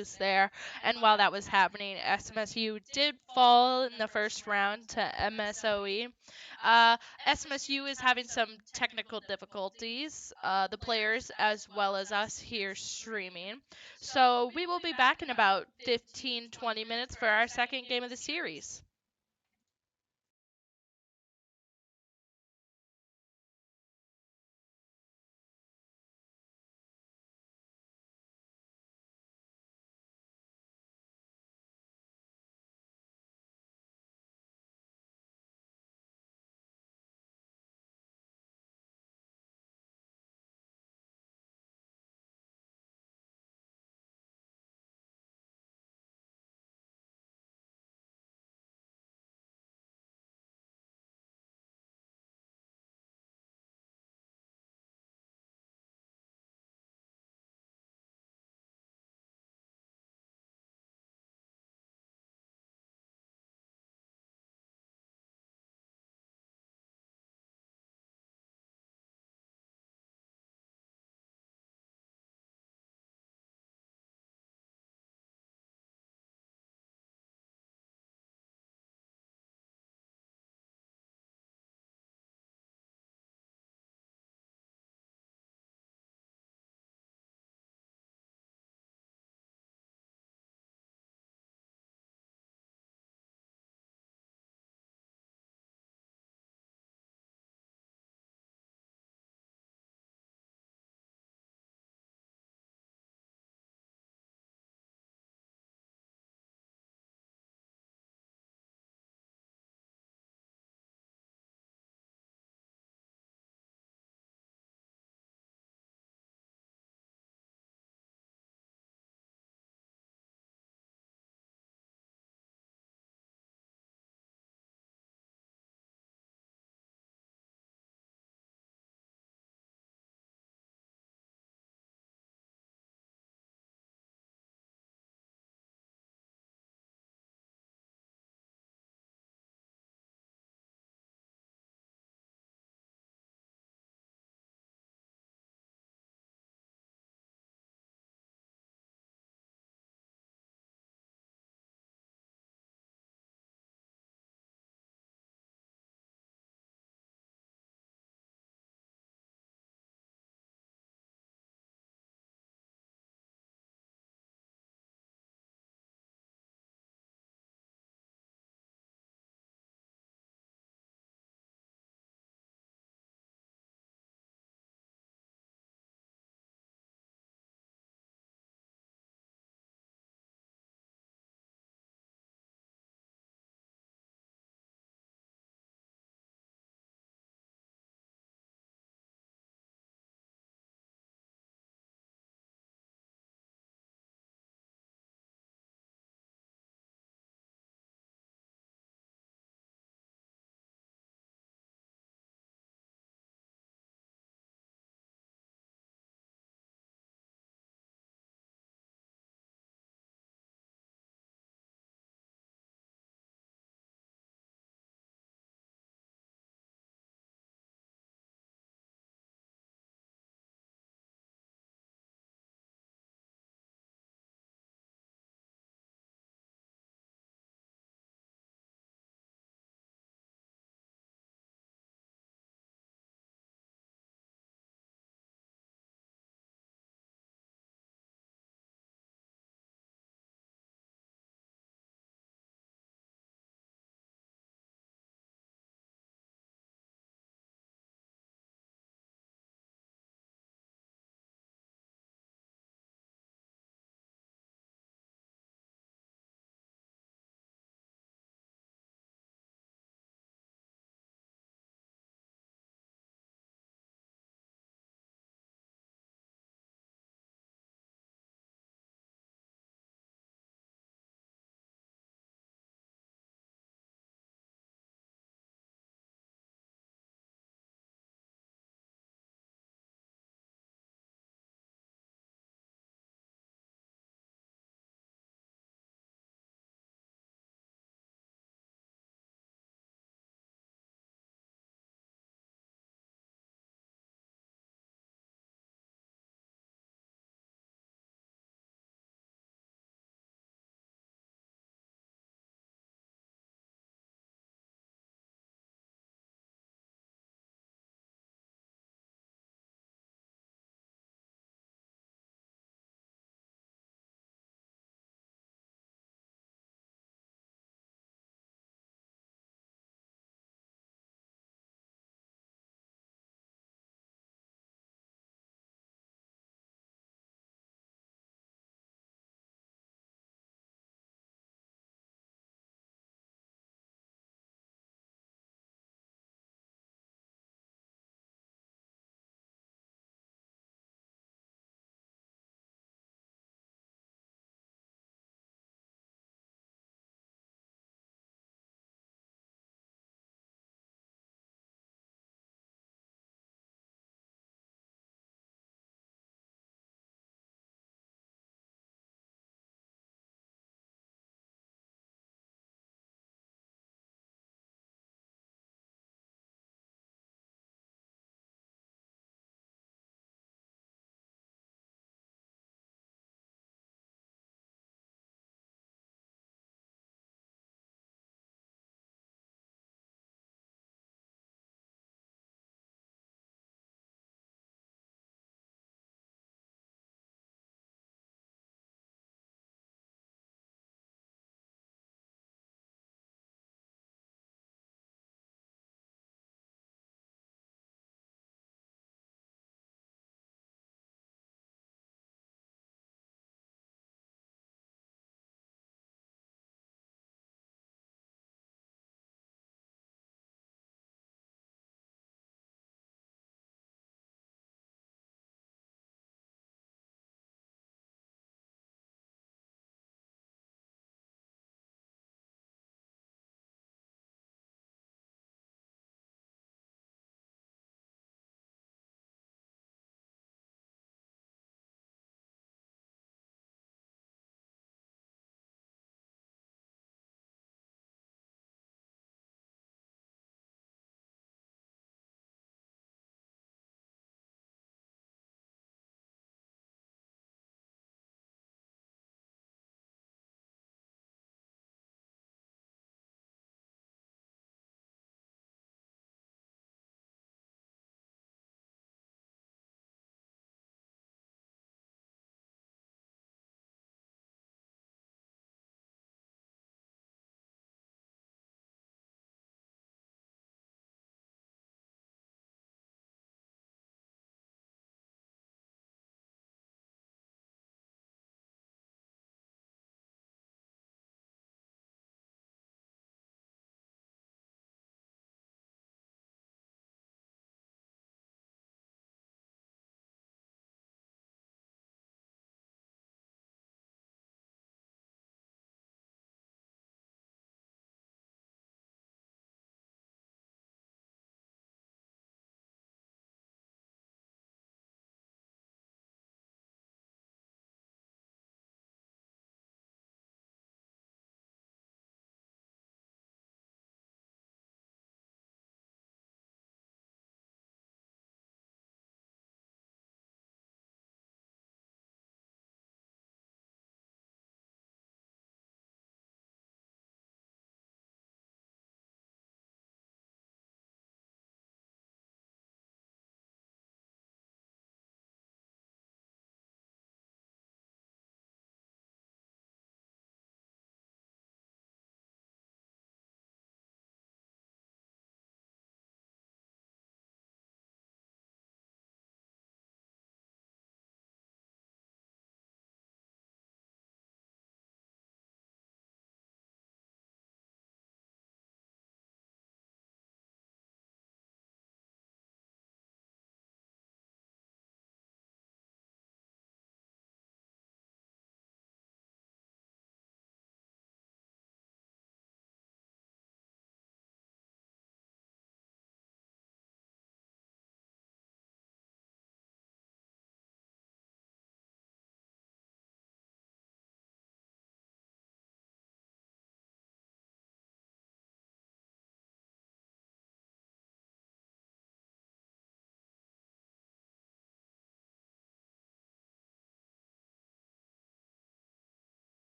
issues there. And while that was happening, SMSU did fall in the first round to MSOE. SMSU is having some technical difficulties, the players as well as us here streaming. So we will be back in about 15-20 minutes for our second game of the series.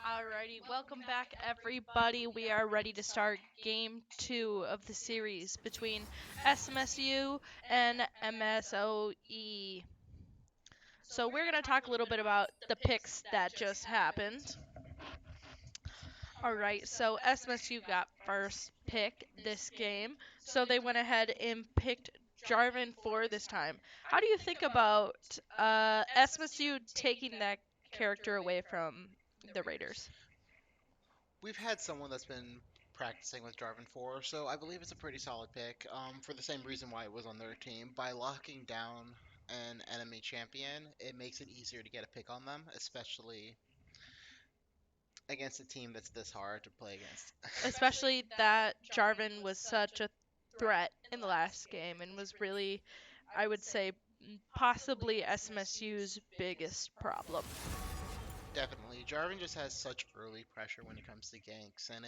Alrighty, welcome back everybody. We are ready to start game 2 of the series between SMSU and MSOE. So we're going to talk a little bit about the picks that just happened. Alright, so SMSU got first pick this game, so they went ahead and picked Jarvan for this time. How do you think about SMSU taking that character away from the Raiders? We've had someone that's been practicing with Jarvan 4, so I believe it's a pretty solid pick. For the same reason why it was on their team. By locking down an enemy champion, it makes it easier to get a pick on them, especially against a team that's this hard to play against. Especially that Jarvan was such a threat in the last game and was really, I would say, possibly SMSU's biggest problem. Definitely, Jarvan just has such early pressure when it comes to ganks, and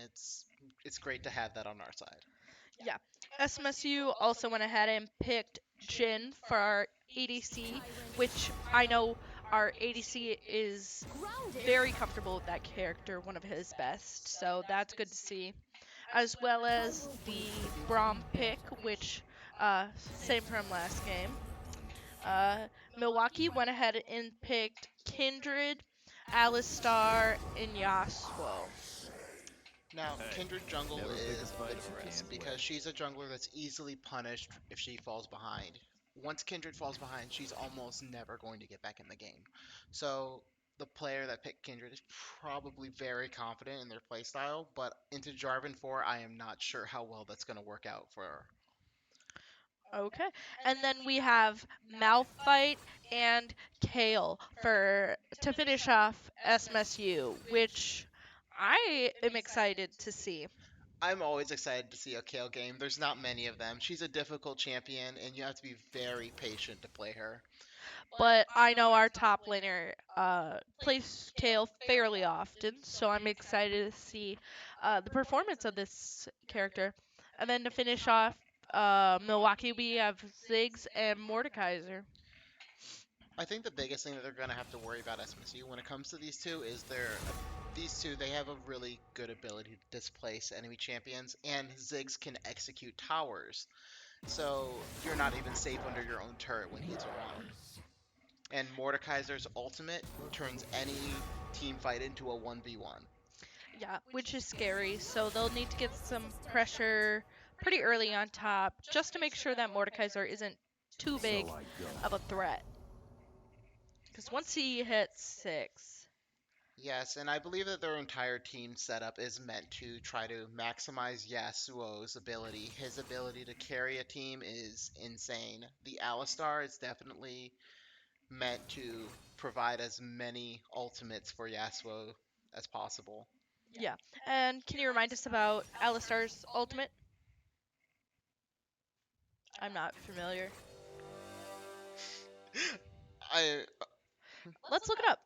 it's great to have that on our side. Yeah. SMSU also went ahead and picked Jin for our ADC, which I know our ADC is very comfortable with that character, one of his best, so that's good to see. As well as the Braum pick, which, same from last game. Uh, Milwaukee went ahead and picked Kindred, Alistar, and Yasuo. Now, Hey, Kindred jungle never pick a is a bit fight of you a risk can't because win. she's a jungler that's easily punished if she falls behind. Once Kindred falls behind, she's almost never going to get back in the game. So the player that picked Kindred is probably very confident in their playstyle, but into Jarvan 4, I am not sure how well that's going to work out for her. Okay. And then we have Malphite and Kale for to finish off SMSU, which I am excited to see. I'm always excited to see a Kale game. There's not many of them. She's a difficult champion, and you have to be very patient to play her. But I know our top laner plays Kale fairly often, so I'm excited to see the performance of this character. And then to finish off Milwaukee, we have Ziggs and Mordekaiser. I think the biggest thing that they're going to have to worry about SMSU when it comes to these two is these two they have a really good ability to displace enemy champions, and Ziggs can execute towers, so you're not even safe under your own turret when he's around. And Mordekaiser's ultimate turns any team fight into a 1v1. Yeah, which is scary. So they'll need to get some pressure pretty early on top just to make sure that Mordekaiser isn't too So big I go. of a threat. Because once he hits 6, Yes, and I believe that their entire team setup is meant to try to maximize Yasuo's ability. His ability to carry a team is insane. The Alistar is definitely meant to provide as many ultimates for Yasuo as possible. yeah. And can you remind us about Alistar's ultimate? I'm not familiar. I Let's look it up.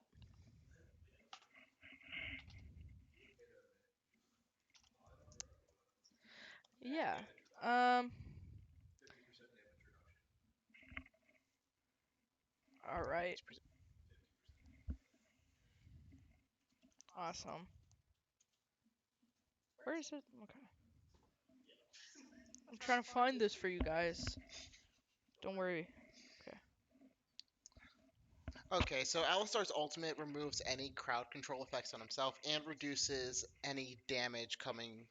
Yeah. Um. All right. Awesome. Where is it? Okay. I'm trying to find this for you guys. Don't worry. Okay. Okay, so Alistar's ultimate removes any crowd control effects on himself and reduces any damage coming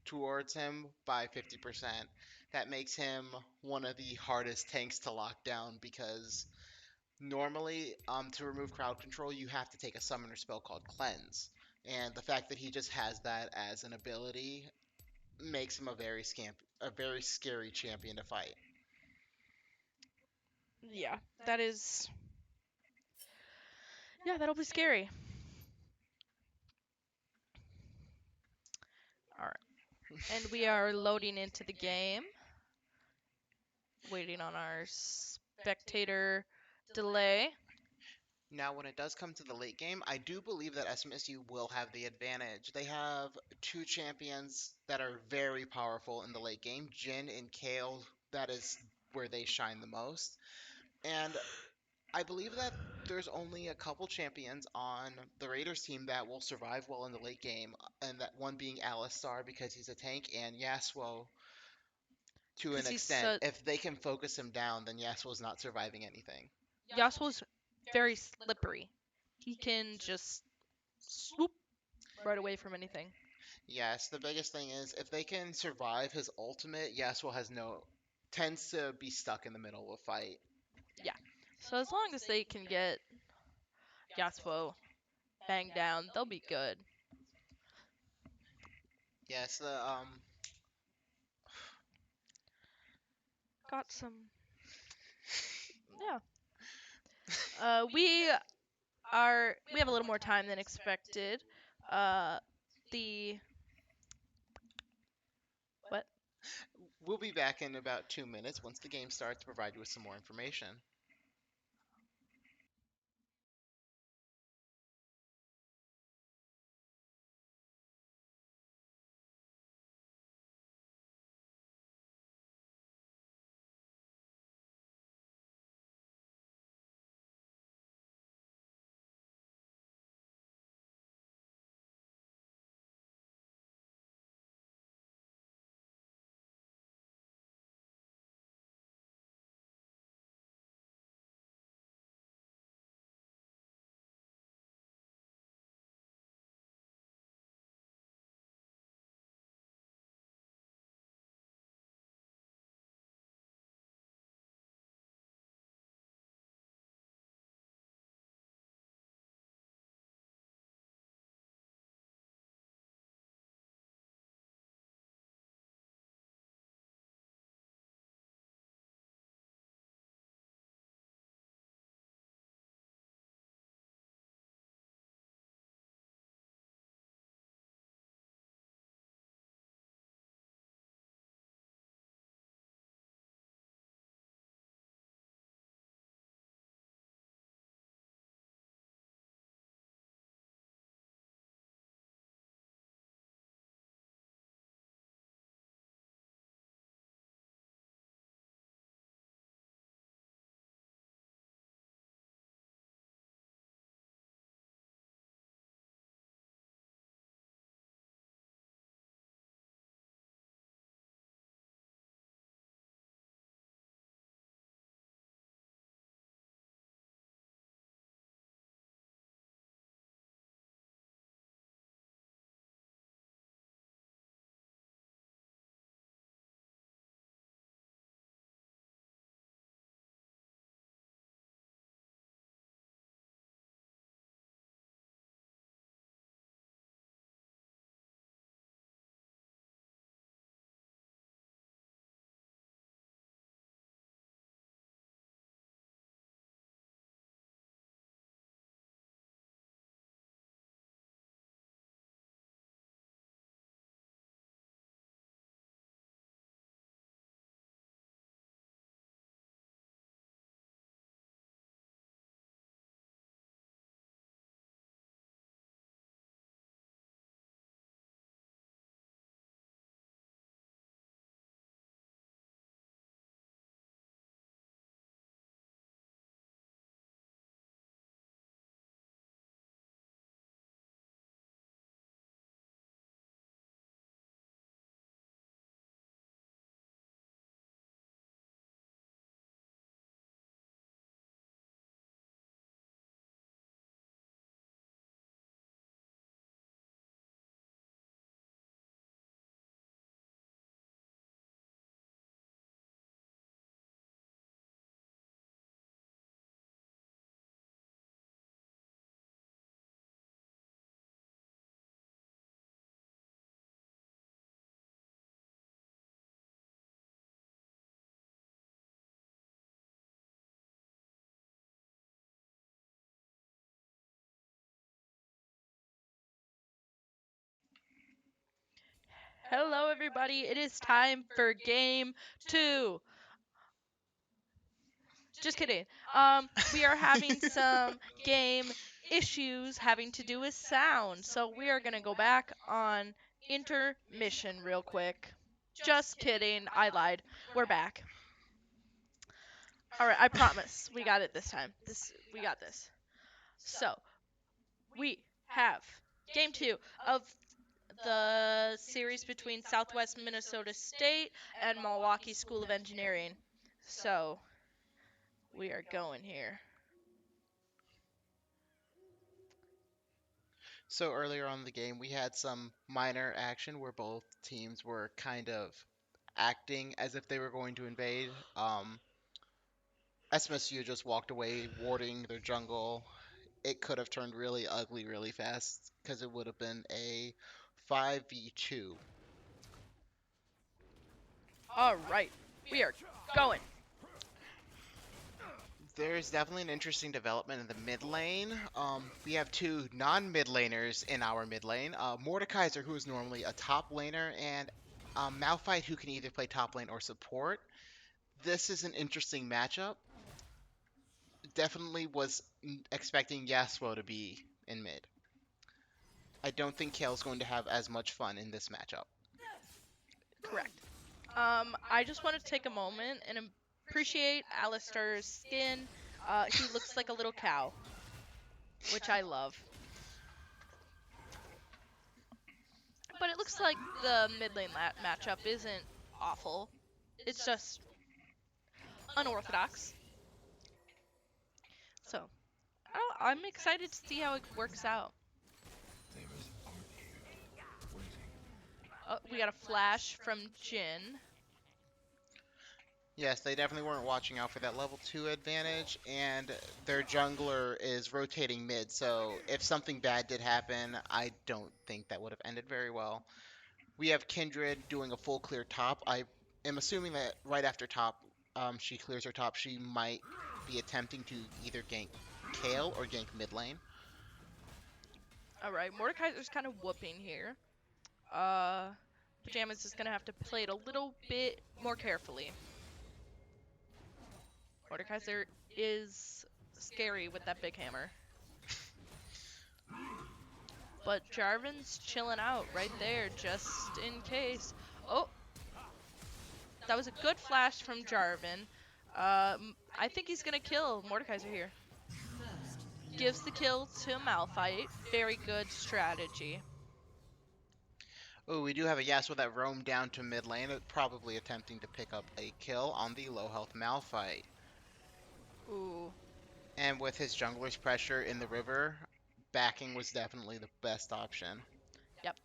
towards him by 50%. That makes him one of the hardest tanks to lock down because normally, to remove crowd control, you have to take a summoner spell called Cleanse. And the fact that he just has that as an ability makes him a very scary champion to fight. Yeah. That is. Yeah, that'll be scary. All right. And we are loading into the game. Waiting on our spectator delay. Now, when it does come to the late game, I do believe that SMSU will have the advantage. They have two champions that are very powerful in the late game, Jin and Kale. That is where they shine the most. And I believe that there's only a couple champions on the Raiders team that will survive well in the late game, and that one being Alistar because he's a tank, and Yasuo to an Because he's extent. If they can focus him down, then Yasuo's not surviving anything. Yasuo's very slippery. He can just swoop right away from anything. Yes, the biggest thing is if they can survive his ultimate, Yasuo has no tends to be stuck in the middle of a fight. Yeah. So as long as they can get Yasuo banged down, they'll be good. Yes, Got some. Yeah. We have a little more time than expected. Uh, the what? we'll be back in about 2 minutes once the game starts to provide you with some more information. Hello, everybody. It is time for game two. Just kidding. We are having some game issues having to do with sound, so we are gonna go back on intermission real quick. Just kidding. I lied. We're back. All right. I promise. We got it this time. We got this. So, we have game 2 of the series between Southwest Minnesota State and Milwaukee School of Engineering. So, we are going here. So earlier on in the game, we had some minor action where both teams were kind of acting as if they were going to invade. SMSU just walked away, warding their jungle. It could have turned really ugly really fast because it would have been a 5v2. All right, we are going. There's definitely an interesting development in the mid lane. We have two non-mid laners in our mid lane. Mordekaiser, who is normally a top laner, and Malphite, who can either play top lane or support. This is an interesting matchup. Definitely was expecting Yasuo to be in mid. I don't think Kale's going to have as much fun in this matchup. Correct. I just wanted to take a moment and appreciate Alistar's skin. He looks like a little cow, which I love. But it looks like the mid lane matchup isn't awful. It's just unorthodox. So, I'm excited to see how it works out. We got a flash from Jin. Yes, they definitely weren't watching out for that level 2 advantage, and their jungler is rotating mid, so if something bad did happen, I don't think that would have ended very well. We have Kindred doing a full clear top. I am assuming that right after top, she clears her top, she might be attempting to either gank Kale or gank mid lane. Alright, Mordekaiser's kind of whooping here. Pajamas is going to have to play it a little bit more carefully. Mordekaiser is scary with that big hammer. But Jarvan's chilling out right there, just in case. Oh! That was a good flash from Jarvan. I think he's going to kill Mordekaiser here. Gives the kill to Malphite. Very good strategy. Oh, we do have a Yasuo that roamed down to mid lane, probably attempting to pick up a kill on the low health Malphite. Ooh. And with his jungler's pressure in the river, backing was definitely the best option. Yep.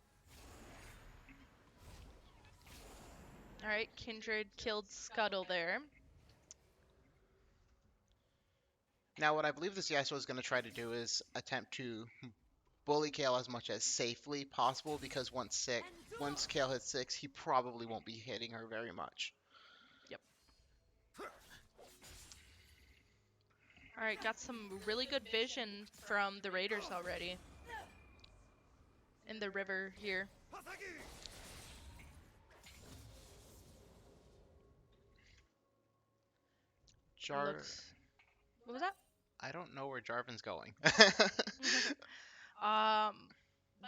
Alright, Kindred killed Scuttle there. Now, what I believe this Yasuo is going to try to do is attempt to bully Kale as much as safely possible, because once Kale hits 6, he probably won't be hitting her very much. Yep. Alright, got some really good vision from the Raiders already. In the river here. What was that? I don't know where Jarvan's going.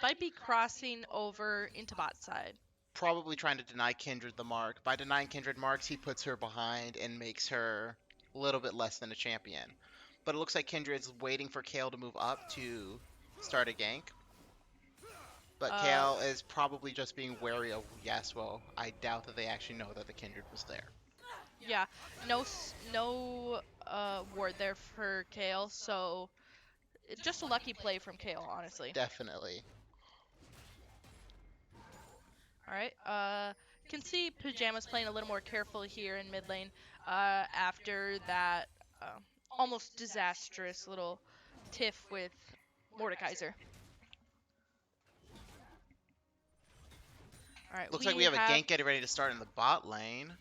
Might be crossing over into bot side. Probably trying to deny Kindred the mark. By denying Kindred marks, he puts her behind and makes her a little bit less than a champion. But it looks like Kindred's waiting for Kale to move up to start a gank. But Kale is probably just being wary of Yasuo. I doubt that they actually know that the Kindred was there. Yeah, no ward there for Kale, so just a lucky play from Kale, honestly. Definitely. Alright, can see Pajamas playing a little more careful here in mid lane after that almost disastrous little tiff with Mordekaiser. Alright, Looks like we have a gank getting ready to start in the bot lane.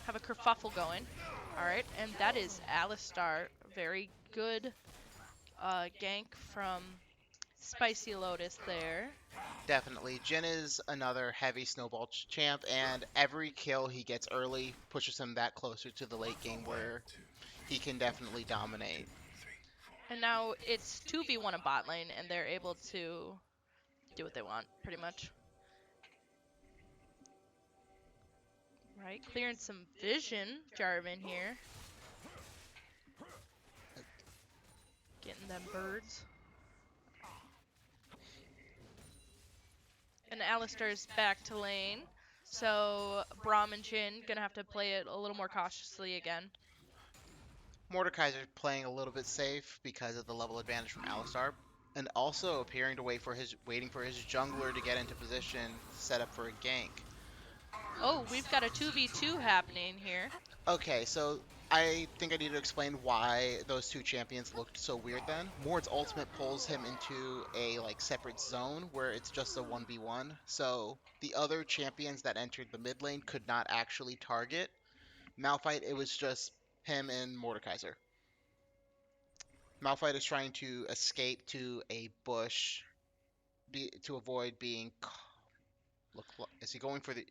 Have a kerfuffle going. Alright, and that is Alistar. Very good gank from Spicy Lotus there. Definitely. Jin is another heavy snowball champ, and every kill he gets early pushes him that closer to the late game where he can definitely dominate. And now it's 2v1 in bot lane, and they're able to do what they want, pretty much. Right, clearing some vision, Jarvan here. Getting them birds. And Alistair's back to lane. So Braum and Jhin gonna have to play it a little more cautiously again. Mordekaiser playing a little bit safe because of the level advantage from Alistar, and also appearing to waiting for his jungler to get into position, set up for a gank. Oh, we've got a 2v2 happening here. Okay, so I think I need to explain why those two champions looked so weird then. Mord's ultimate pulls him into a separate zone where it's just a 1v1. So the other champions that entered the mid lane could not actually target Malphite. It was just him and Mordekaiser. Malphite is trying to escape to a bush to avoid being. Is he going for the?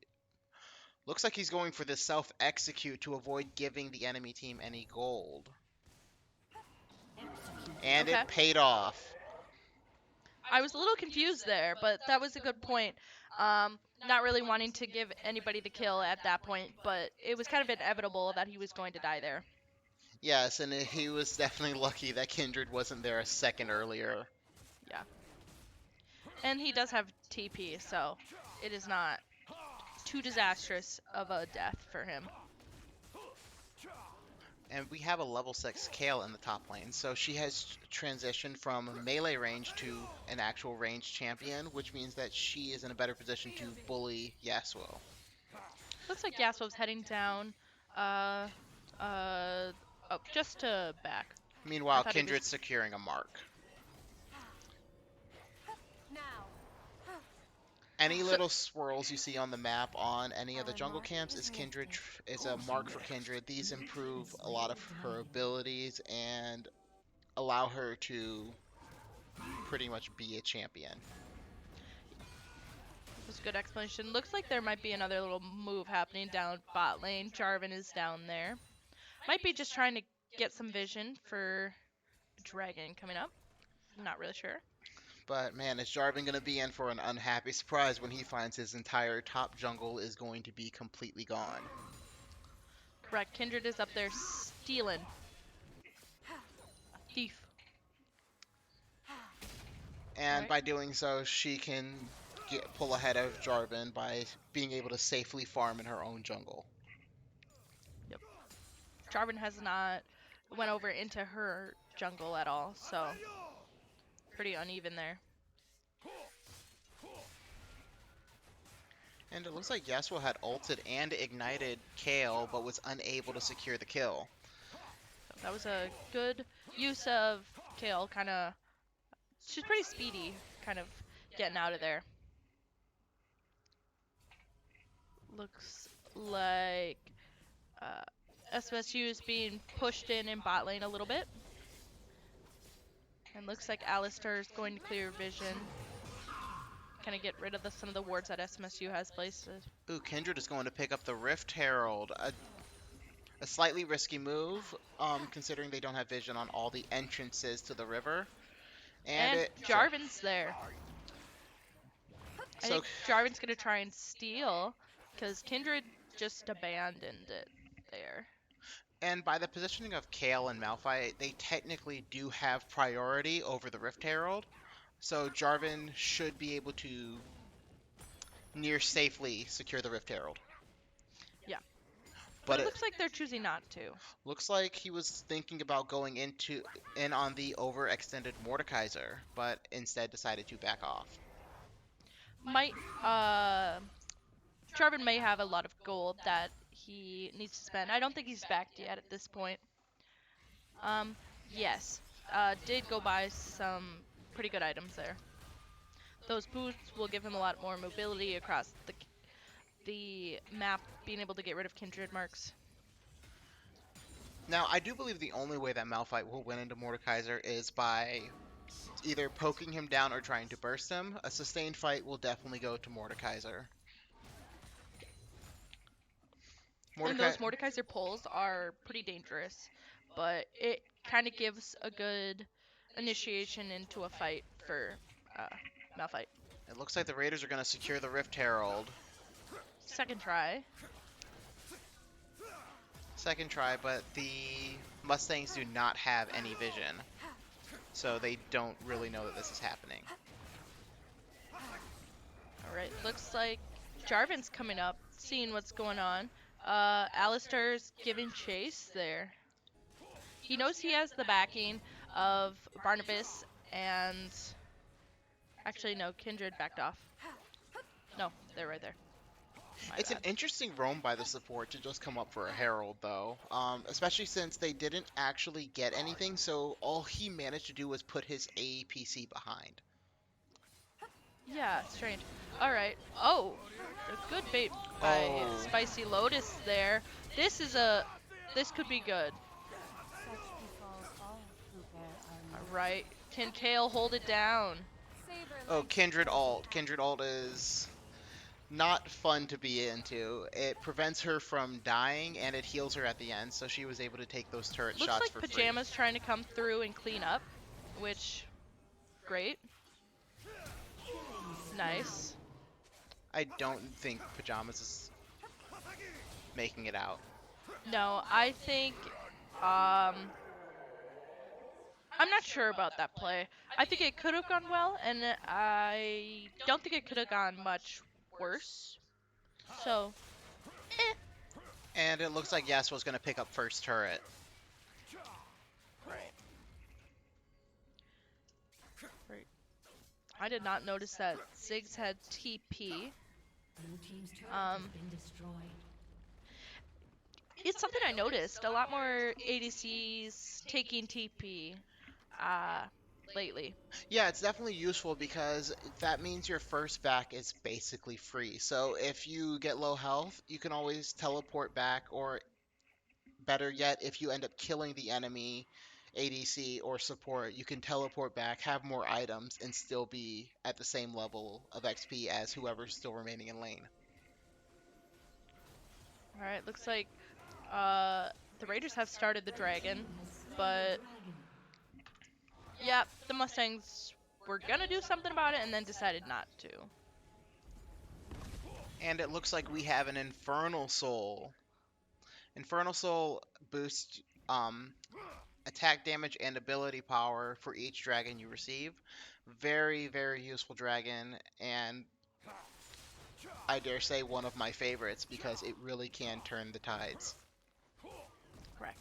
Looks like he's going for the self execute to avoid giving the enemy team any gold. And Okay. it paid off. I was a little confused there, but that was a good point. Not really wanting to give anybody the kill at that point, but it was kind of inevitable that he was going to die there. Yes, and he was definitely lucky that Kindred wasn't there a second earlier. Yeah. And he does have TP, so it is not too disastrous of a death for him. And we have a level 6 Kale in the top lane, so she has transitioned from melee range to an actual ranged champion, which means that she is in a better position to bully Yasuo. Looks like Yasuo's heading down. Uh, oh, just to back. I Meanwhile, thought he was. Kindred's securing a mark. Any So, little swirls you see on the map on any of the jungle camps is a mark for Kindred. These improve a lot of her abilities and allow her to pretty much be a champion. was a good explanation. Looks like there might be another little move happening down bot lane. Jarvan is down there. Might be just trying to get some vision for Dragon coming up. Not really sure. But man, is Jarvan going to be in for an unhappy surprise when he finds his entire top jungle is going to be completely gone? Correct. Kindred is up there stealing. A thief. And Right. by doing so, she can pull ahead of Jarvan by being able to safely farm in her own jungle. Yep. Jarvan has not went over into her jungle at all, so pretty uneven there. And it looks like Yasuo had ulted and ignited Kale, but was unable to secure the kill. So that was a good use of Kale. Kind of, she's pretty speedy, kind of getting out of there. Looks like SMSU is being pushed in bot lane a little bit. And looks like Alistair is going to clear vision. Kind of get rid of some of the wards that SMSU has placed. Ooh, Kindred is going to pick up the Rift Herald. A slightly risky move, considering they don't have vision on all the entrances to the river. And Jarvan's there. I So, think Jarvan's going to try and steal, because Kindred just abandoned it there. and by the positioning of Kale and Malphite, they technically do have priority over the Rift Herald. So Jarvan should be able to near safely secure the Rift Herald. Yeah. But But it it looks like they're choosing not to. looks like he was thinking about going in on the overextended Mordekaiser, but instead decided to back off. Might, Jarvan may have a lot of gold that he needs to spend. I don't think he's backed yet at this point. Yes. Did go buy some pretty good items there. Those boots will give him a lot more mobility across the map, being able to get rid of kindred marks. Now, I do believe the only way that Malphite will win into Mordekaiser is by either poking him down or trying to burst him. A sustained fight will definitely go to Mordekaiser. And those Mordekaiser pulls are pretty dangerous, but it kind of gives a good initiation into a fight for Malphite. It looks like the Raiders are going to secure the Rift Herald. Second try. Second try, but the Mustangs do not have any vision, so they don't really know that this is happening. Alright, looks like Jarvan's coming up, seeing what's going on. Alistair's giving chase there. He knows he has the backing of Barnabas and... Actually, no, Kindred backed off. No, they're right there. My It's an bad. interesting roam by the support to just come up for a Herald, though. Especially since they didn't actually get anything, so all he managed to do was put his APC behind. Yeah, strange. Alright. Oh, a good bait by Oh, Spicy Lotus there. This is a... This could be good. Alright. Can Kale hold it down? oh, Kindred alt. Kindred alt is not fun to be into. It prevents her from dying and it heals her at the end, so she was able to take those turret Looks shots like for free. Pajama's trying to come through and clean up, which... Great. Nice. I don't think Pajamas is making it out. No, I think... I'm not sure about that play. I think it could have gone well, and I don't think it could have gone much worse. So, eh. And it looks like Yasuo's going to pick up first turret. Right. Right. I did not notice that Ziggs had TP. It's something I noticed. A lot more ADCs taking TP lately. Yeah, it's definitely useful because that means your first back is basically free. So if you get low health, you can always teleport back, or better yet, if you end up killing the enemy ADC or support, you can teleport back, have more items, and still be at the same level of XP as whoever's still remaining in lane. Alright, looks like the Raiders have started the dragon, but yeah, the Mustangs were gonna do something about it and then decided not to. And it looks like we have an Infernal Soul. Infernal Soul boosts attack damage and ability power for each dragon you receive. Very, very useful dragon, and I dare say one of my favorites because it really can turn the tides. Correct.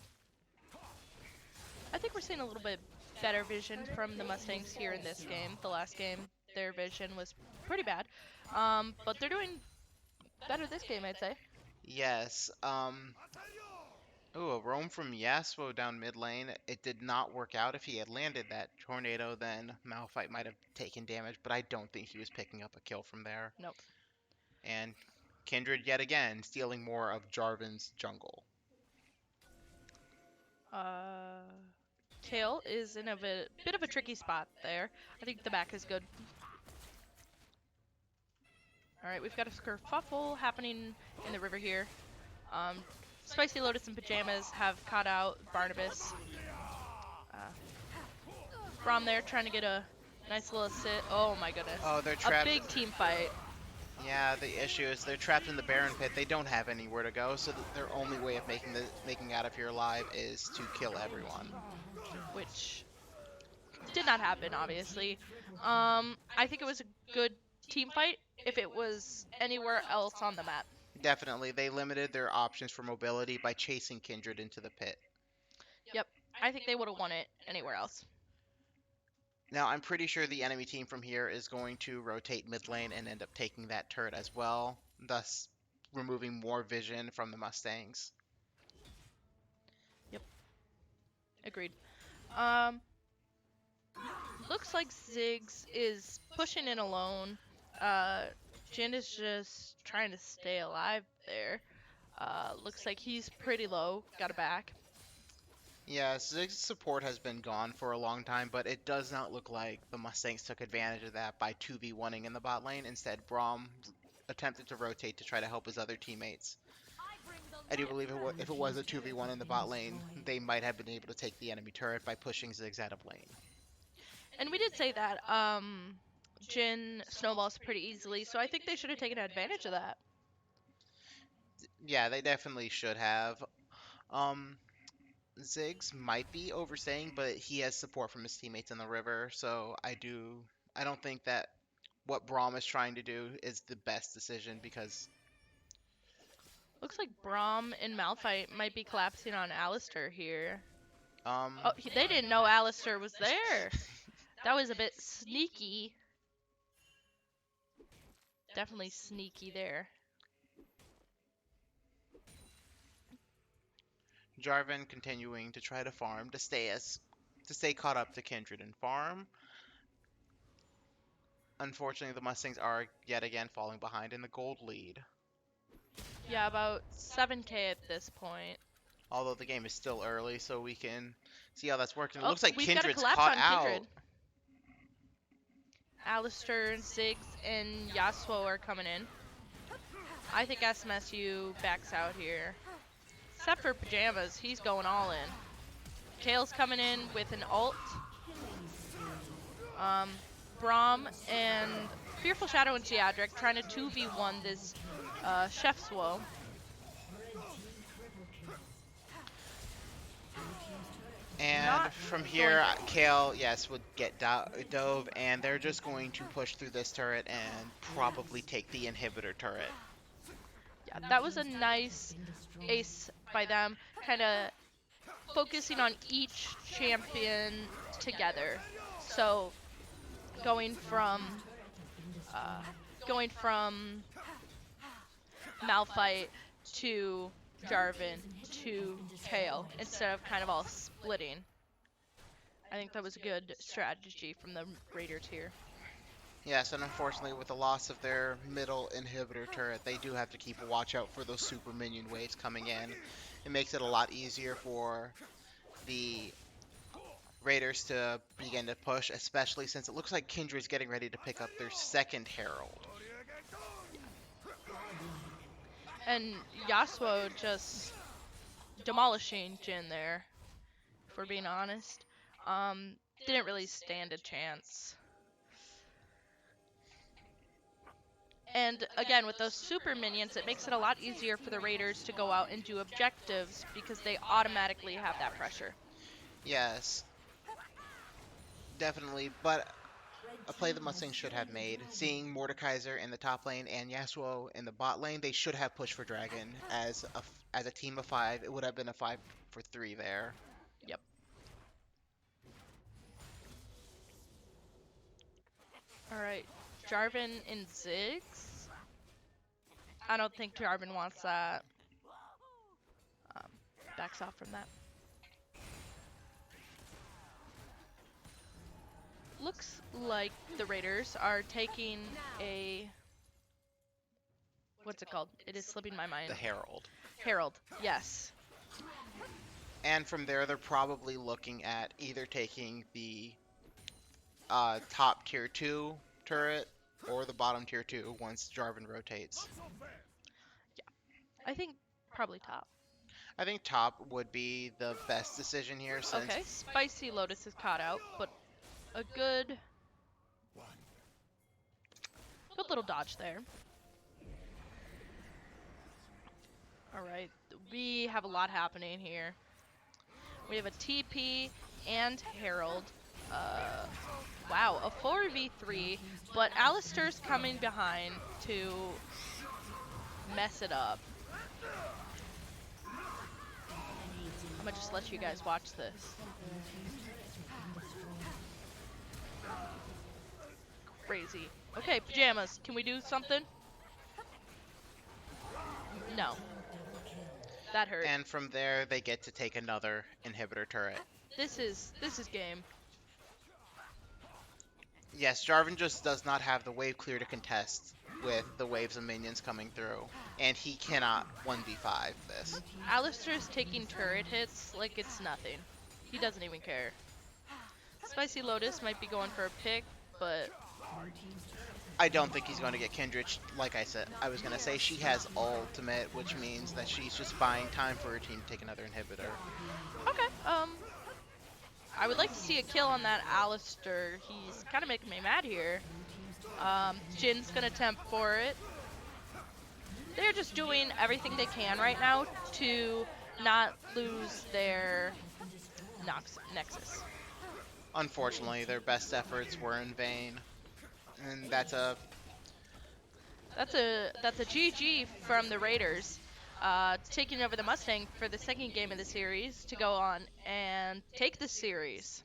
I think we're seeing a little bit better vision from the Mustangs here in this game. The last game, their vision was pretty bad. But they're doing better this game, I'd say. Yes. Ooh, a roam from Yasuo down mid lane. It did not work out. If he had landed that tornado, then Malphite might have taken damage, but I don't think he was picking up a kill from there. Nope. And Kindred yet again stealing more of Jarvan's jungle. Kale is in a bit of a tricky spot there. I think the back is good. Alright, we've got a kerfuffle happening in the river here. Spicy Lotus and Pajamas have caught out Barnabas. From there, trying to get a nice little sit. Oh my goodness. Oh, they're A trapped. big team fight. Yeah, the issue is they're trapped in the Baron Pit. They don't have anywhere to go, so their only way of making out of here alive is to kill everyone. Which did not happen, obviously. I think it was a good team fight if it was anywhere else on the map. Definitely, they limited their options for mobility by chasing Kindred into the pit. Yep, I think they would have won it anywhere else. Now, I'm pretty sure the enemy team from here is going to rotate mid lane and end up taking that turret as well, thus removing more vision from the Mustangs. Yep, agreed. Um, looks like Ziggs is pushing in alone. Jin is just trying to stay alive there. Looks like he's pretty low. Got a back. Yeah, Ziggs' support has been gone for a long time, but it does not look like the Mustangs took advantage of that by 2v1ing in the bot lane. Instead, Braum attempted to rotate to try to help his other teammates. I do believe if it was a 2v1 in the bot lane, they might have been able to take the enemy turret by pushing Ziggs out of lane. And we did say that Jin snowballs pretty easily, so I think they should have taken advantage of that. Yeah, they definitely should have. Um, Ziggs might be overstaying, but he has support from his teammates in the river, so I don't think that what Braum is trying to do is the best decision because Looks like Braum and Malphite might be collapsing on Alistair here. um Oh, they didn't know Alistair was there. That was a bit sneaky. Definitely sneaky there. Jarvan continuing to try to farm to stay caught up to Kindred and farm. Unfortunately, the Mustangs are yet again falling behind in the gold lead. Yeah, about 7K at this point. Although the game is still early, so we can see how that's working. It Oh, looks like we've got a Kindred's collapse caught on out. Kindred. Alistair, Ziggs, and Yasuo are coming in. I think SMSU backs out here. Except for Pajamas, he's going all in. Kale's coming in with an ult. Braum and Fearful Shadow and Geodric trying to 2v1 this Chef's Woe. And from here, Kale, yes, would get dove, and they're just going to push through this turret and probably take the inhibitor turret. Yeah, that was a nice ace by them, kind of focusing on each champion together. So going from Malphite to Jarvan to Kale instead of kind of all splitting. I think that was a good strategy from the Raiders here. Yes, and unfortunately, with the loss of their middle inhibitor turret, they do have to keep a watch out for those super minion waves coming in. It makes it a lot easier for the Raiders to begin to push, especially since it looks like Kindred's getting ready to pick up their second Herald. And Yasuo just demolishing Jin there, if we're being honest. Didn't really stand a chance. And again, with those super minions, it makes it a lot easier for the Raiders to go out and do objectives because they automatically have that pressure. Yes, definitely, but a play the Mustangs should have made. Seeing Mordekaiser in the top lane and Yasuo in the bot lane, they should have pushed for Dragon as a team of 5. It would have been a 5-for-3 there. Yep. All right, Jarvan and Ziggs. I don't think Jarvan wants that. Backs off from that. Looks like the Raiders are taking a... What's it called? It is slipping my mind. The Herald. Herald, yes. And from there, they're probably looking at either taking the top tier 2 turret or the bottom tier 2 once Jarvan rotates. Yeah, I think probably top. I think top would be the best decision here since... Okay, Spicy Lotus is caught out, but a good little dodge there. Alright, we have a lot happening here. We have a TP and Herald. Wow, a 4v3, but Alistair's coming behind to mess it up. I'm gonna just let you guys watch this. Crazy. Okay, Pajamas, can we do something? No. That hurt. And from there, they get to take another inhibitor turret. This is game. Yes, Jarvan just does not have the wave clear to contest with the waves of minions coming through, and he cannot 1v5 this. Alistair's taking turret hits like it's nothing. He doesn't even care. Spicy Lotus might be going for a pick, but I don't think he's going to get Kindred. Like I said, I was going to say she has ultimate, which means that she's just buying time for her team to take another inhibitor. okay. I would like to see a kill on that Alistair. He's kind of making me mad here. Jin's gonna tempt for it. They're just doing everything they can right now to not lose their Nexus. Unfortunately, their best efforts were in vain. And that's a That's a GG from the Raiders, taking over the Mustang for the second game of the series to go on and take the series.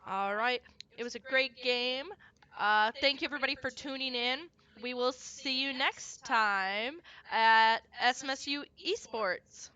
All right, it was a great game. Thank you everybody for tuning in. We will see you next time at SMSU Esports.